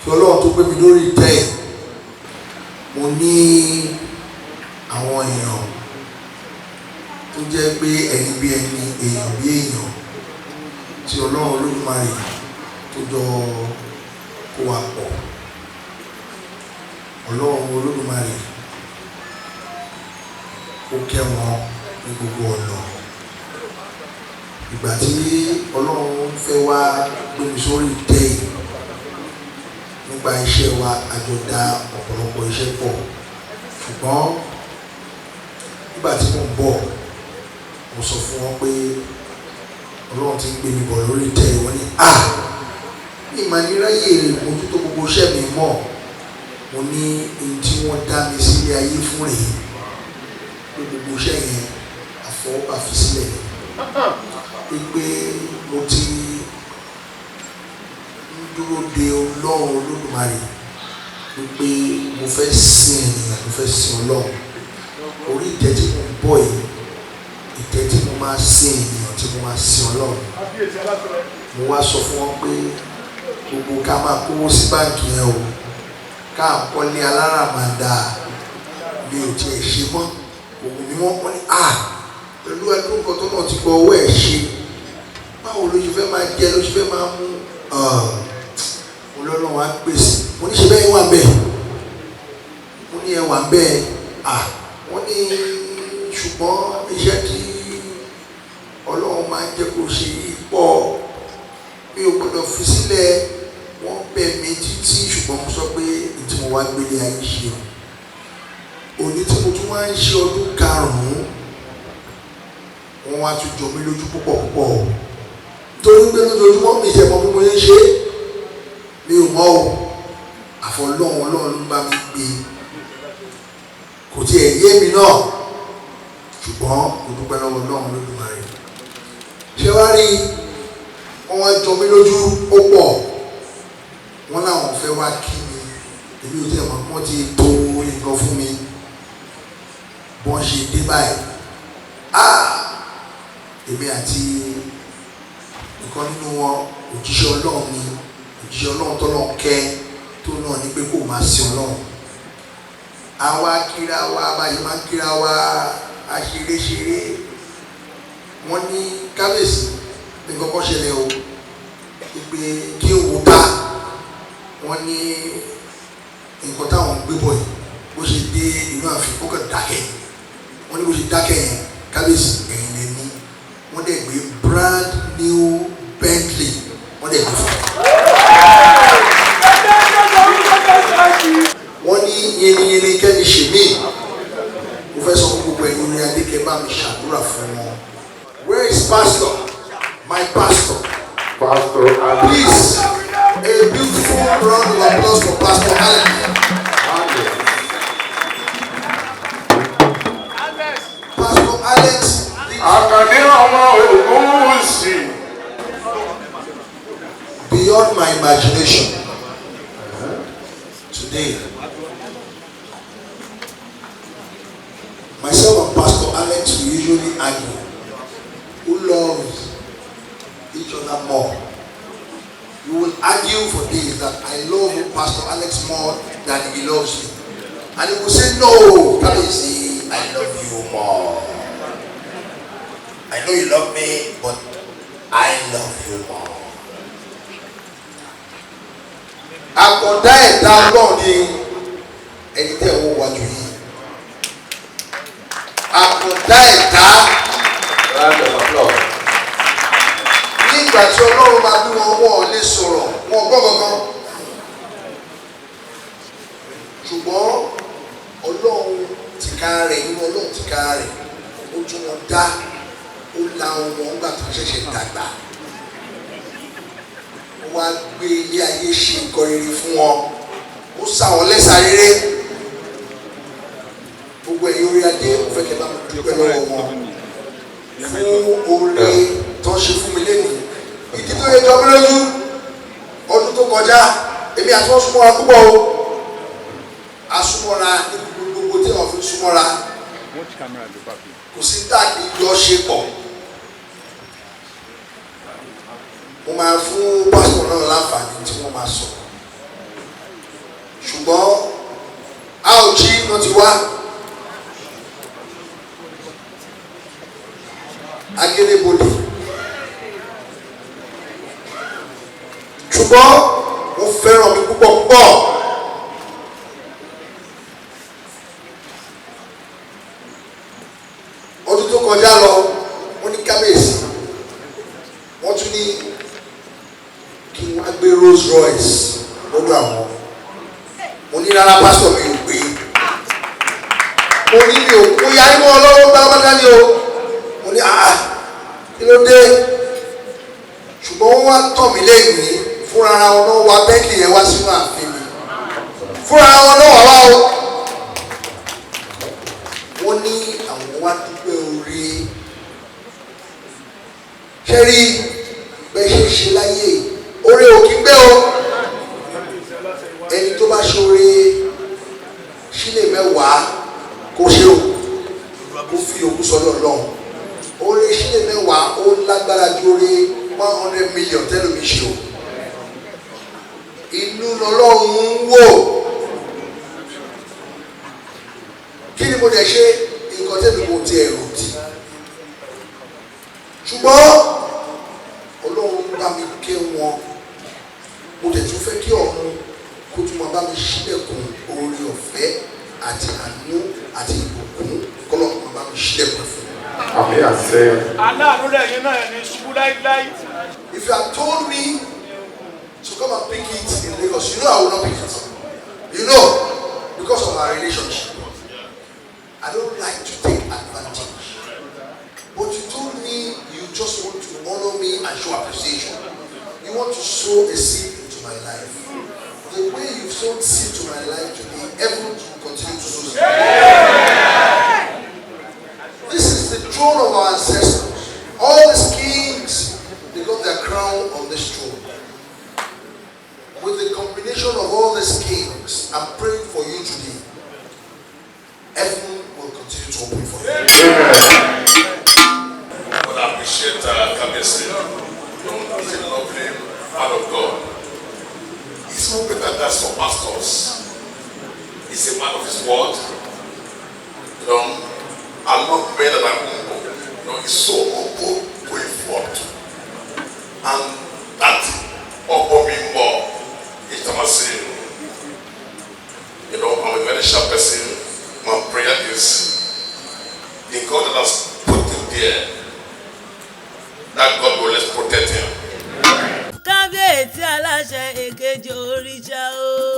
kí Ọlọ́run tó gbé mi lórí ìtẹ́ mo ní àwọn èèyàn tó jẹ́ pé ẹni bí ẹni, èèyàn bí èèyàn tí Ọlọ́run Olódùmarè tó jọ kó wa pọ̀. Ọlọ́run Olódùmarè ó kẹ́ wọn ní gbogbo ọ̀nà. Ìgbà tí Ọlọ́run fẹ́ wá gbé mi sórí ìtẹ́ yìí nípa iṣẹ́ wa, àjọ dá ọ̀pọ̀lọpọ̀ iṣẹ́ pọ̀, ṣùgbọ́n nígbà tí mo ń bọ̀ mo sọ fún wọn pé Ọlọ́run ti ń gbé mi bọ̀ lórí ìtẹ́ yìí. Wọ́n ní ní ìmọ̀-níráyè mójútó gbogbo iṣẹ́ mi mọ̀. Mo ní ohun tí wọ́n dá mi sílé ayé fún rèé, pé gbogbo iṣẹ́ yẹn àfọwọ́bà fi sílẹ̀ pé mo ti ń dúró de Ọlọ́run Olódùmarè pé mo fẹ́ sin ènìyàn, mo fẹ́ sin Ọlọ́run. Orí ìtẹ́ tí mo ń bọ̀ yìí, ìtẹ́ tí mo máa sin ènìyàn, tí mo máa sin Ọlọ́run. Mo wá sọ fún wọn pé gbogbo ká máa kówó sí báǹkì yẹn o, ká kọ́lé aláràmàǹdà mi ò tiẹ̀ ṣe mọ́. Òun ni wọ́n kọ́ ní pẹ̀lú ẹdún kan tó náà ti gbọ́ owó ẹ̀ ṣe, báwo ló ṣe fẹ́ máa jẹ, ló ṣe fẹ́ máa mú Ọlọ́run wá pèsè. Mo ní ṣe bẹ́ẹ̀ wà bẹ́ẹ̀, mo ní ẹ wà bẹ́ẹ̀. Wọ́n ní ṣùgbọ́n iṣẹ́ tí Ọlọ́run máa ń jẹ́ kó ṣe pọ̀, mi ò gbọ́dọ̀ fi sílẹ̀. Wọ́n bẹ̀ mí títí, ṣùgbọ́n mo sọ pé tí mo wá gbélé ayé ṣe òní tí mo tún wá ń ṣe ọdún karùn-ún, wọ́n wá tún jọ mí lójú púpọ̀ púpọ̀, torí pé lójoojúmọ́ mi ṣe mọ bí mo ṣe mi ò mọ̀ o, àfọlọ́run Ọlọ́run ló bá mi gbé. Kò tiẹ̀ yé mi náà, ṣùgbọ́n mo dúpẹ́ lọ́wọ́ Ọlọ́run Olódùmarè. Ṣé wá rí, wọ́n wá jọ mí lójú ó pọ̀. Wọ́n láwọn fẹ́ wá kí mi, èmi ò tí ẹ̀ mọ̀ wọ́n ti tó nǹkan fún mi. Wọ́n ṣe dé báyìí, èmi àti nǹkan nínú wọn, òjíṣẹ́ Ọlọ́run ni, òjíṣẹ́ Ọlọ́run tọ́lọ́run kẹ́ tó náà ní pé kó máa sin Ọlọ́run. Àwa kíra wa báyìí máa ń kíra wa aṣeréṣeré. Wọ́n ní kábíyèsí ní kọ́kọ́ ṣẹlẹ̀ o, pé kí n wò ká. Wọ́n ní nǹkan táwọn gbé bọ̀ yìí bó ṣe dé inú ààfin ó kàn dákẹ́. Wọ́n ní bó ṣe dákẹ́ yẹn, kábíyèsí ẹ̀yìn lẹ́nu. Wọ́n dẹ̀ gbé brand new Bentley, wọ́n dẹ̀ gbé fún un. Wọ́n ní yẹniyẹni kẹ́ni ṣe mí. Mo fẹ́ sọ fún gbogbo ẹ̀yin ní adékẹ́ bá mi ṣàdúrà fún wọn. Where is pastor? My pastor. Pastor Alex. Please, a beautiful round of applause for Pastor Alex. Pastor Alex. Àkànní ọmọ Ògúnwùsì. Beyond my imagination, today, myself and Pastor Alex we usually argue who loves each other more. We will argue for days that I love Pastor Alex more than he loves me, and he will say, "No, can you see? I love you more. I know you love me, but I love you more." Àkọ́dá ẹ̀dá Ọlọ́run ni ẹni tẹ́ ẹ̀ wọ́n wájú yìí. Àkọ́dá ẹ̀dá. Nígbà tí Ọlọ́run máa bí wọn, wọn ò lè sọ̀rọ̀, wọn gbọ́ kankan. Ṣùgbọ́n Ọlọ́run tìka rẹ̀, inú Ọlọ́run tìka rẹ̀, ó tún wọn dá, ó la wọn nígbà tó ṣẹ̀ṣẹ̀ dàgbà. Wá gbé ilé ayé ṣe nǹkan rere fún wọn, ó sà wọ́n lẹ́sà rere. Gbogbo ẹ̀yin orí adé, mo fẹ́ kẹ́ bá mi dúpẹ́ lọ́wọ́ wọn fún oore tó ń ṣe fún mi lénìí. Ìdí tó yẹ jọ mí lójú ọdún tó kọjá, èmi àti wọn súnmọ́ra púpọ̀ o. Asúnmọ́ra ní gbogbo tí wọ́n fi súnmọ́ra. Kò sí táàkì yọ ṣe pọ̀. Mo máa fún pásítọ̀ náà láǹfààní tí wọ́n máa sọ. ṣùgbọ́n a ò jí wọ́n ti wá agélébodè ṣùgbọ́n wọ́n fẹ́ràn mi púpọ̀ púpọ̀. Ọdún tó kọjá lọ wọ́n ní kábíyèsí wọ́n tún ní kí wọ́n gbé Rolls Royce lọ́dọ̀ àwọn. Mo ní rárá pásítọ̀ mi ò gbé, mo ní mi ò mo yarí mọ́ ọlọ́wọ́ pátápátá ni o. Mo ní kí ló dé, ṣùgbọ́n wọ́n wá tọ̀ mí lẹ́yìn fúnra wọn náà wá bẹ́ẹ̀kì yẹn wá sínú ààfin mi, fúnra wọn náà wá wá o. Wọ́n ní àwọn wá dúpẹ́ orí ṣẹ́rí bẹ́ẹ̀ ṣe ṣe láyé orí òkì gbé o. Ẹni tó bá ṣoore sílẹ̀ mẹ́wàá kó ṣe o, kó fi òkú sọ́dọ̀ lọ́hùn. Oore sílẹ̀ mẹ́wàá ó lágbára ju oore 100 million tẹ́lẹ̀ mi ṣe o. Inú lọ́lọ́run ń wò. Kí ni mo dẹ̀ ṣe nǹkan tẹ́lẹ̀ mo ti ẹ̀rù tì, ṣùgbọ́n Ọlọ́run bá mi ké wọn. Mo dẹ̀ tún fẹ́ kí ọ̀run kó tún máa bá mi ṣílẹ̀kùn oore ọ̀fẹ́ àti àánú àti ìbùkún kọ́lọ́ máa bá mi ṣílẹ̀kùn fún mi. Àmì àṣẹ. Aláàánú lẹ́yìn náà ní ṣubú láíláí. If you had told me to come and pick it in Lagos, you know I would not pick it. You know, because of our relationship. I don't like to take advantage. But you told me you just want to honor me and show appreciation. You want to sow a seed into my life. The way you've sown seed to my life today, heaven will continue to sow seed. This is the throne of our ancestors. All these kings, they got their crown on this throne. With the combination of all these kings, I'm praying for you today. Heaven will continue to open for you. Amen. I appreciate Kabesi. He's a lovely man of God. He's so better than some pastors. He's a man of his word. I'm not better than humble. He's so humble going forward. And that humble me more. Each time I see him, I'm a very sharp person. My prayer is the God that has put him there, that God will let's protect him. Kábíyèsí aláṣẹ èkejì òrìṣà o.